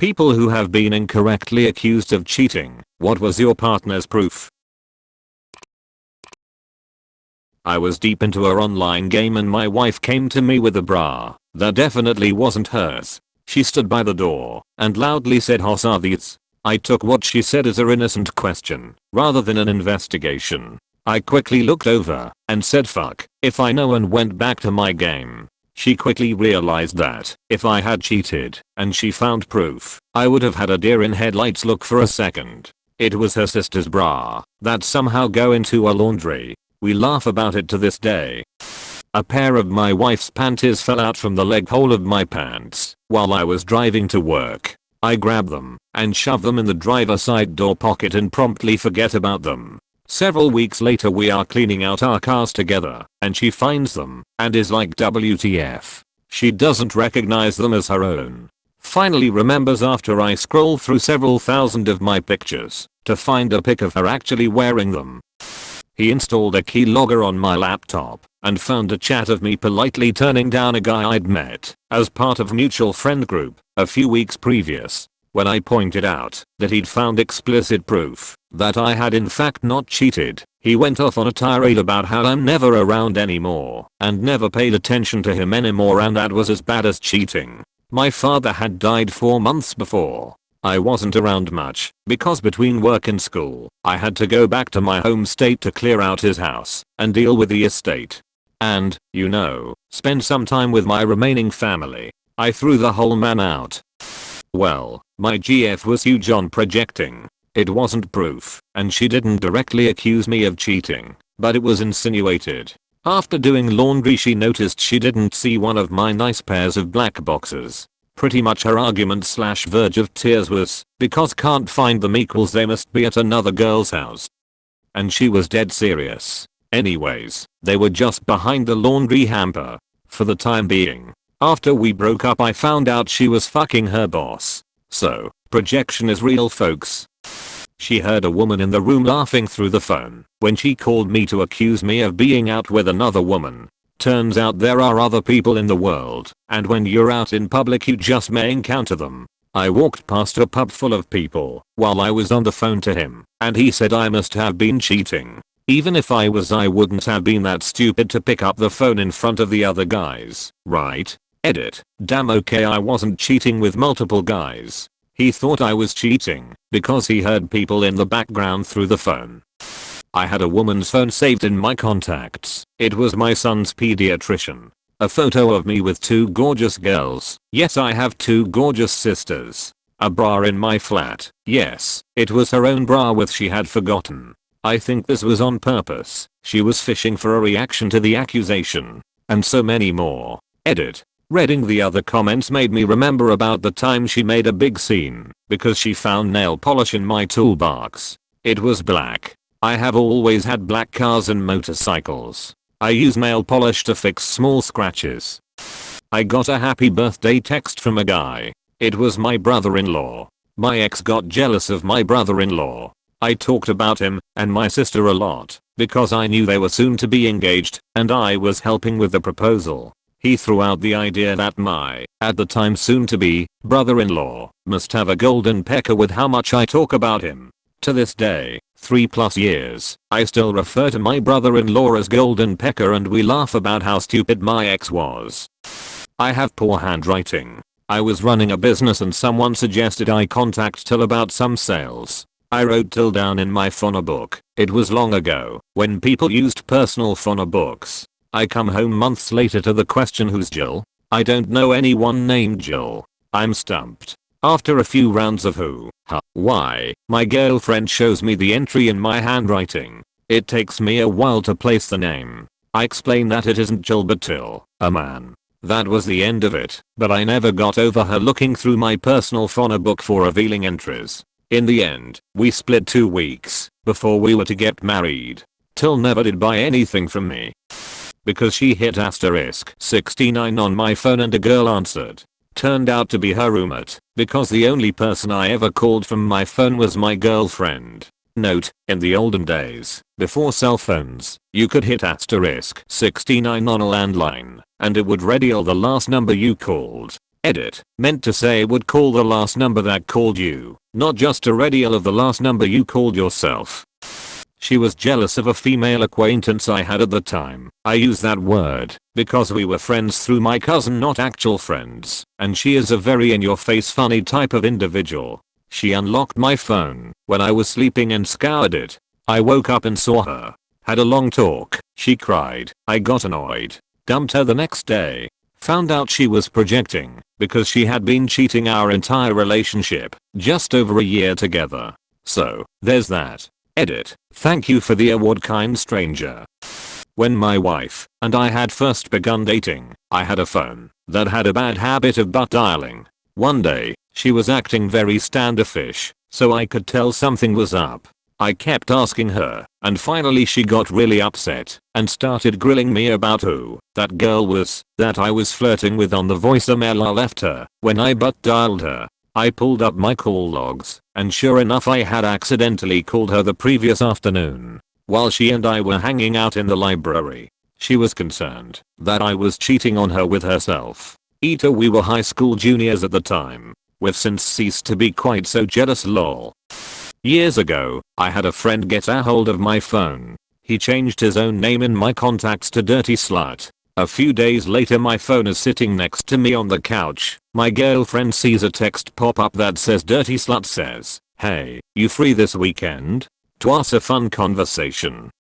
People who have been incorrectly accused of cheating. What was your partner's proof? I was deep into her online game and my wife came to me with a bra that definitely wasn't hers. She stood by the door and loudly said, "Hos are these?" I took what she said as her innocent question rather than an investigation. I quickly looked over and said fuck if I know and went back to my game. She quickly realized that if I had cheated and she found proof, I would have had a deer in headlights look for a second. It was her sister's bra that somehow go into a laundry. We laugh about it to this day. A pair of my wife's panties fell out from the leg hole of my pants while I was driving to work. I grab them and shove them in the driver's side door pocket and promptly forget about them. Several weeks later we are cleaning out our cars together and she finds them and is like WTF. She doesn't recognize them as her own. Finally remembers after I scroll through several thousand of my pictures to find a pic of her actually wearing them. He installed a keylogger on my laptop and found a chat of me politely turning down a guy I'd met as part of a mutual friend group a few weeks previous. When I pointed out that he'd found explicit proof that I had in fact not cheated, he went off on a tirade about how I'm never around anymore and never paid attention to him anymore and that was as bad as cheating. My father had died 4 months before. I wasn't around much because between work and school, I had to go back to my home state to clear out his house and deal with the estate. And, you know, spend some time with my remaining family. I threw the whole man out. Well, my GF was huge on projecting. It wasn't proof, and she didn't directly accuse me of cheating, but it was insinuated. After doing laundry she noticed she didn't see one of my nice pairs of black boxers. Pretty much her argument / verge of tears was, because can't find them equals they must be at another girl's house. And she was dead serious. Anyways, they were just behind the laundry hamper. For the time being. After we broke up I found out she was fucking her boss. So, projection is real folks. She heard a woman in the room laughing through the phone when she called me to accuse me of being out with another woman. Turns out there are other people in the world, and when you're out in public you just may encounter them. I walked past a pub full of people while I was on the phone to him, and he said I must have been cheating. Even if I was I wouldn't have been that stupid to pick up the phone in front of the other guys, right? Edit. Damn okay I wasn't cheating with multiple guys. He thought I was cheating because he heard people in the background through the phone. I had a woman's phone saved in my contacts. It was my son's pediatrician. A photo of me with 2 gorgeous girls. Yes, I have 2 gorgeous sisters. A bra in my flat. Yes, it was her own bra which she had forgotten. I think this was on purpose. She was fishing for a reaction to the accusation. And so many more. Edit. Reading the other comments made me remember about the time she made a big scene because she found nail polish in my toolbox. It was black. I have always had black cars and motorcycles. I use nail polish to fix small scratches. I got a happy birthday text from a guy. It was my brother-in-law. My ex got jealous of my brother-in-law. I talked about him and my sister a lot because I knew they were soon to be engaged and I was helping with the proposal. He threw out the idea that my, at the time soon to be, brother-in-law must have a golden pecker with how much I talk about him. To this day, 3+ years, I still refer to my brother-in-law as golden pecker and we laugh about how stupid my ex was. I have poor handwriting. I was running a business and someone suggested I contact Till about some sales. I wrote Till down in my phono book. It was long ago, when people used personal phono books. I come home months later to the question who's Jill? I don't know anyone named Jill. I'm stumped. After a few rounds of who, huh, why, my girlfriend shows me the entry in my handwriting. It takes me a while to place the name. I explain that it isn't Jill but Till, a man. That was the end of it, but I never got over her looking through my personal phono book for revealing entries. In the end, we split 2 weeks before we were to get married. Till never did buy anything from me. Because she hit *69 on my phone and a girl answered. Turned out to be her roommate, because the only person I ever called from my phone was my girlfriend. Note, in the olden days, before cell phones, you could hit *69 on a landline, and it would redial the last number you called. Edit. Meant to say would call the last number that called you, not just a radial of the last number you called yourself. She was jealous of a female acquaintance I had at the time. I use that word because we were friends through my cousin, not actual friends, and she is a very in-your-face funny type of individual. She unlocked my phone when I was sleeping and scoured it. I woke up and saw her. Had a long talk. She cried. I got annoyed. Dumped her the next day. Found out she was projecting because she had been cheating our entire relationship, just over a year together. So, there's that. Edit. Thank you for the award, kind stranger. When my wife and I had first begun dating, I had a phone that had a bad habit of butt dialing. One day, she was acting very standoffish, so I could tell something was up. I kept asking her, and finally she got really upset and started grilling me about who that girl was that I was flirting with on the voicemail I left her when I butt dialed her. I pulled up my call logs, and sure enough I had accidentally called her the previous afternoon while she and I were hanging out in the library. She was concerned that I was cheating on her with herself. We were high school juniors at the time. We've since ceased to be quite so jealous, lol. Years ago, I had a friend get a hold of my phone. He changed his own name in my contacts to Dirty Slut. A few days later my phone is sitting next to me on the couch. My girlfriend sees a text pop up that says Dirty Slut says, "Hey, you free this weekend?" Twas a fun conversation.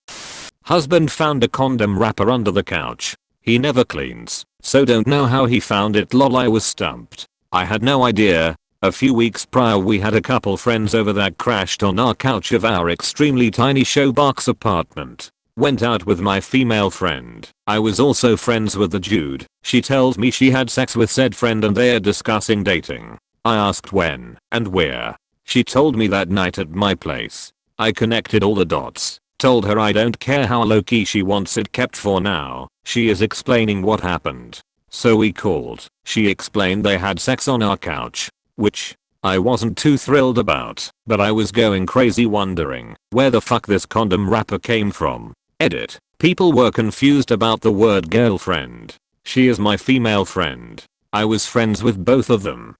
Husband found a condom wrapper under the couch. He never cleans, so don't know how he found it, lol. I was stumped. I had no idea. A few weeks prior we had a couple friends over that crashed on our couch of our extremely tiny showbox apartment. Went out with my female friend. I was also friends with the dude. She tells me she had sex with said friend and they are discussing dating. I asked when and where. She told me that night at my place. I connected all the dots. Told her I don't care how low-key she wants it kept for now. She is explaining what happened. So we called. She explained they had sex on our couch, which I wasn't too thrilled about, but I was going crazy wondering where the fuck this condom wrapper came from. Edit. People were confused about the word girlfriend. She is my female friend. I was friends with both of them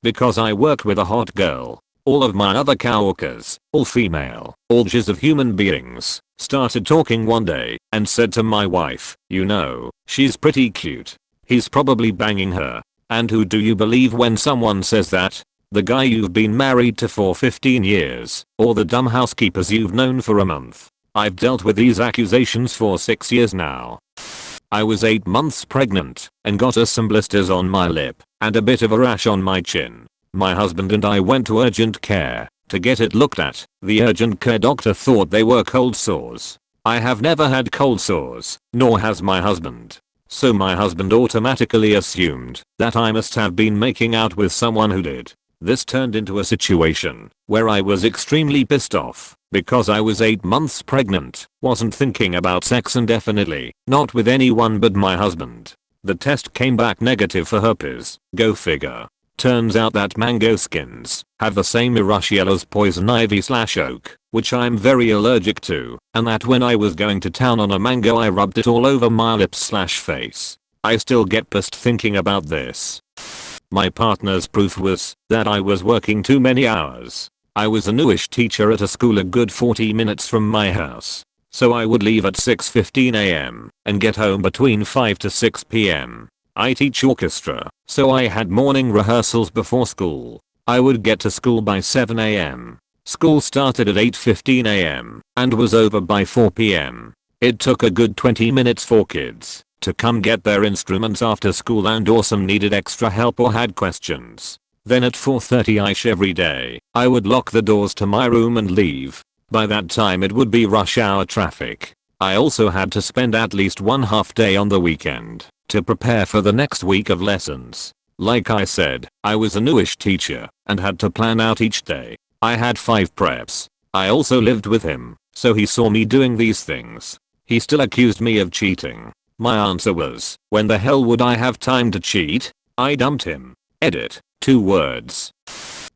because I worked with a hot girl. All of my other coworkers, all female, all genders of human beings, started talking one day and said to my wife, "You know, she's pretty cute. He's probably banging her." And who do you believe when someone says that? The guy you've been married to for 15 years, or the dumb housekeepers you've known for a month. I've dealt with these accusations for 6 years now. I was 8 months pregnant and got some blisters on my lip and a bit of a rash on my chin. My husband and I went to urgent care to get it looked at. The urgent care doctor thought they were cold sores. I have never had cold sores, nor has my husband. So my husband automatically assumed that I must have been making out with someone who did. This turned into a situation where I was extremely pissed off because I was 8 months pregnant, wasn't thinking about sex and definitely not with anyone but my husband. The test came back negative for herpes. Go figure. Turns out that mango skins have the same urushiol as poison ivy/oak, which I'm very allergic to, and that when I was going to town on a mango I rubbed it all over my lips/face. I still get pissed thinking about this. My partner's proof was that I was working too many hours. I was a newish teacher at a school a good 40 minutes from my house. So I would leave at 6:15 am and get home between 5 to 6 pm. I teach orchestra, so I had morning rehearsals before school. I would get to school by 7 am. School started at 8:15 am and was over by 4 pm. It took a good 20 minutes for kids to come get their instruments after school and or some needed extra help or had questions. Then at 4:30ish every day, I would lock the doors to my room and leave. By that time it would be rush hour traffic. I also had to spend at least one half day on the weekend to prepare for the next week of lessons. Like I said, I was a newish teacher and had to plan out each day. I had 5 preps. I also lived with him, so he saw me doing these things. He still accused me of cheating. My answer was, when the hell would I have time to cheat? I dumped him. Edit. 2 words.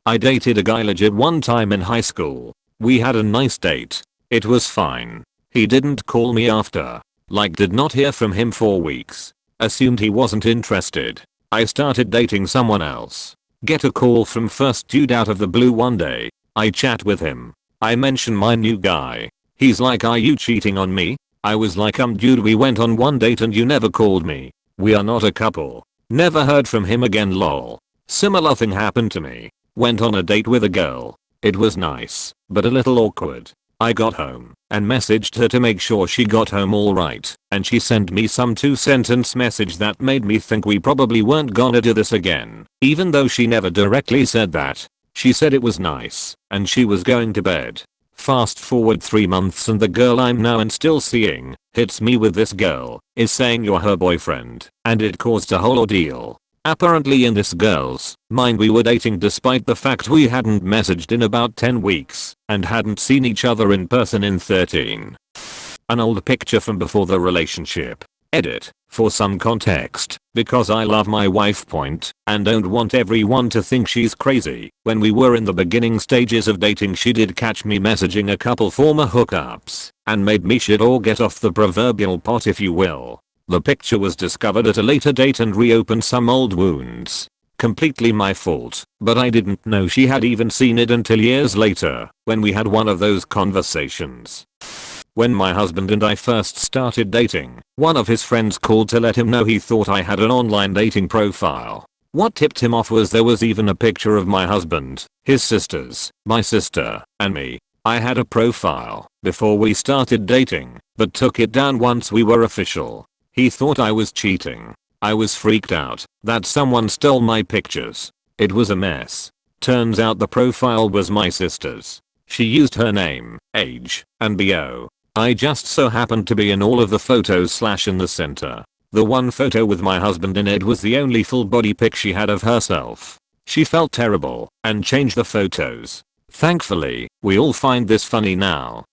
I dated a guy legit one time in high school. We had a nice date. It was fine. He didn't call me after. Like did not hear from him for weeks. Assumed he wasn't interested. I started dating someone else. Get a call from first dude out of the blue one day. I chat with him. I mention my new guy. He's like, are you cheating on me? I was like, dude, we went on one date and you never called me. We are not a couple. Never heard from him again, lol. Similar thing happened to me. Went on a date with a girl. It was nice, but a little awkward. I got home and messaged her to make sure she got home alright, and she sent me some 2-sentence message that made me think we probably weren't gonna do this again, even though she never directly said that. She said it was nice and she was going to bed. Fast forward 3 months and the girl I'm now and still seeing hits me with this girl is saying you're her boyfriend, and it caused a whole ordeal. Apparently in this girl's mind we were dating despite the fact we hadn't messaged in about 10 weeks and hadn't seen each other in person in 13. An old picture from before the relationship. Edit. For some context, because I love my wife point and don't want everyone to think she's crazy, when we were in the beginning stages of dating she did catch me messaging a couple former hookups and made me shit or get off the proverbial pot, if you will. The picture was discovered at a later date and reopened some old wounds. Completely my fault, but I didn't know she had even seen it until years later, when we had one of those conversations. When my husband and I first started dating, one of his friends called to let him know he thought I had an online dating profile. What tipped him off was there was even a picture of my husband, his sisters, my sister, and me. I had a profile before we started dating, but took it down once we were official. He thought I was cheating. I was freaked out that someone stole my pictures. It was a mess. Turns out the profile was my sister's. She used her name, age, and BO. I just so happened to be in all of the photos / in the center. The one photo with my husband in it was the only full body pic she had of herself. She felt terrible and changed the photos. Thankfully, we all find this funny now,